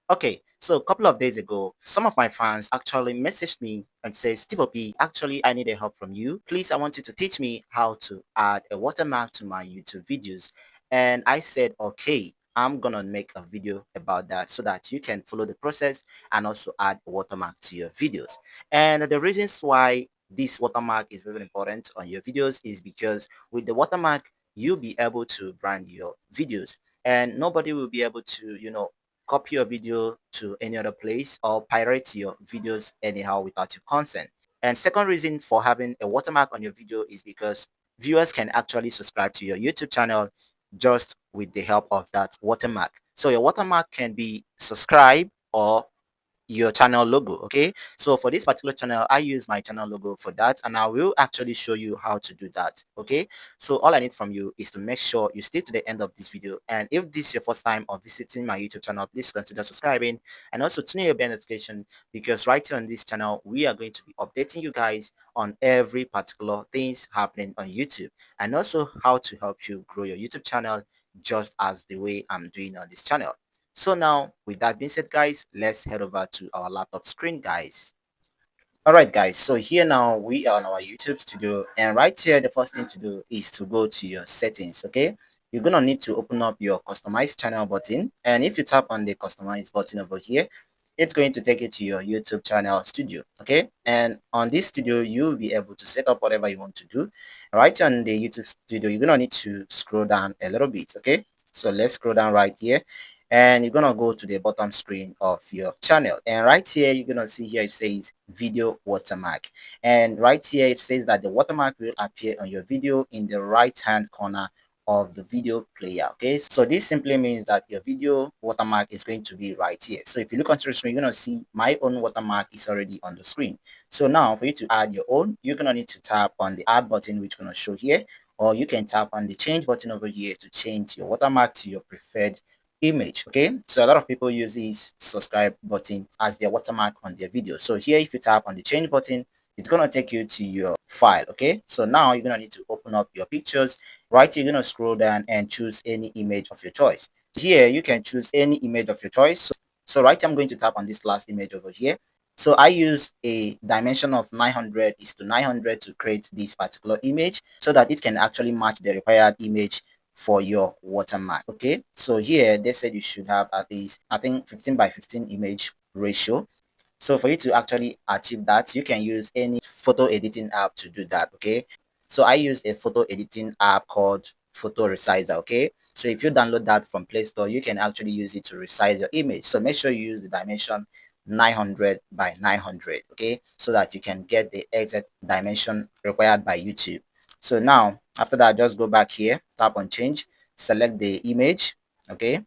Okay, so a couple of days ago, some of my fans actually messaged me and said, Steve OP, actually, I need a help from you. Please, I want you to teach me how to add a watermark to my YouTube videos. And I said, okay, I'm gonna make a video about that so that you can follow the process and also add a watermark to your videos. And the reasons why this watermark is very important on your videos is because with the watermark, you'll be able to brand your videos and nobody will be able to, copy your video to any other place or pirate your videos anyhow without your consent. And second reason for having a watermark on your video is because viewers can actually subscribe to your YouTube channel just with the help of that watermark. So your watermark can be subscribe or your channel logo. Okay, so for this particular channel I use my channel logo for that, and I will actually show you how to do that. Okay, so all I need from you is to make sure you stay to the end of this video, and if this is your first time of visiting my YouTube channel, please consider subscribing and also turn on your bell notification, because right here on this channel we are going to be updating you guys on every particular things happening on YouTube, and also how to help you grow your YouTube channel just as the way I'm doing on this channel. So now, with that being said, guys, let's head over to our laptop screen, guys. All right, guys. So here now we are on our YouTube studio, and right here, the first thing to do is to go to your settings. Okay, you're gonna need to open up your customize channel button, and if you tap on the customize button over here, it's going to take you to your YouTube channel studio. Okay, and on this studio, you'll be able to set up whatever you want to do. Right on the YouTube studio, you're gonna need to scroll down a little bit. Okay, so let's scroll down right here, and you're gonna go to the bottom screen of your channel, and right here you're gonna see here it says video watermark, and right here it says that the watermark will appear on your video in the right hand corner of the video player. Okay, so this simply means that your video watermark is going to be right here. So if you look onto the screen, you're gonna see my own watermark is already on the screen. So now for you to add your own, you're gonna need to tap on the add button, which is gonna show here, or you can tap on the change button over here to change your watermark to your preferred image. Okay, so a lot of people use this subscribe button as their watermark on their video. So here if you tap on the change button, it's going to take you to your file. Okay, so now you're going to need to open up your pictures. Right here, you're going to scroll down and choose any image of your choice. Here you can choose any image of your choice. So right here, I'm going to tap on this last image over here. So I use a dimension of 900 is to 900 to create this particular image so that it can actually match the required image for your watermark. Okay, so here they said you should have at least, I think, 15 by 15 image ratio. So for you to actually achieve that, you can use any photo editing app to do that. Okay, so I use a photo editing app called Photo Resizer. Okay, so if you download that from Play Store, you can actually use it to resize your image. So make sure you use the dimension 900 by 900. Okay, so that you can get the exact dimension required by YouTube. So now after that, just go back here, tap on change, select the image. Okay,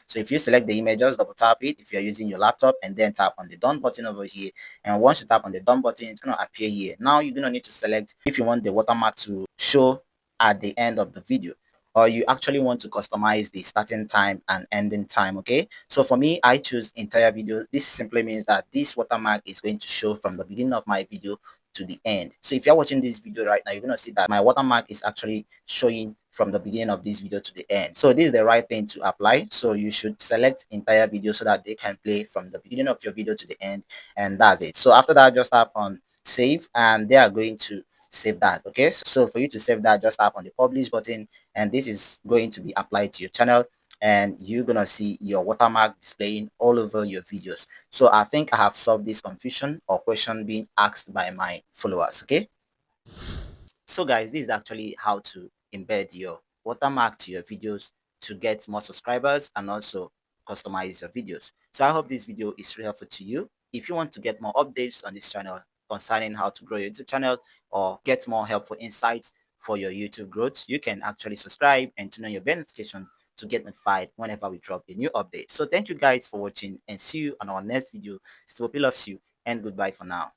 so if you select the image, just double tap it if you're using your laptop, and then tap on the done button over here. And once you tap on the done button, it's going to appear here. Now you're going to need to select if you want the watermark to show at the end of the video, or you actually want to customize the starting time and ending time. Okay, so for me, I choose entire video. This simply means that this watermark is going to show from the beginning of my video to the end. So if you're watching this video right now, you're going to see that my watermark is actually showing from the beginning of this video to the end. So this is the right thing to apply. So you should select entire video so that they can play from the beginning of your video to the end, and that's it. So after that, just tap on save, and they are going to save that. Okay, so for you to save that, just tap on the publish button, and this is going to be applied to your channel, and you're gonna see your watermark displaying all over your videos. So I think I have solved this confusion or question being asked by my followers. Okay, so guys, this is actually how to embed your watermark to your videos to get more subscribers and also customize your videos. So I hope this video is really helpful to you. If you want to get more updates on this channel concerning how to grow your YouTube channel or get more helpful insights for your YouTube growth, you can actually subscribe and turn on your bell notification to get notified whenever we drop a new update. So thank you guys for watching, and see you on our next video. Still loves you, and goodbye for now.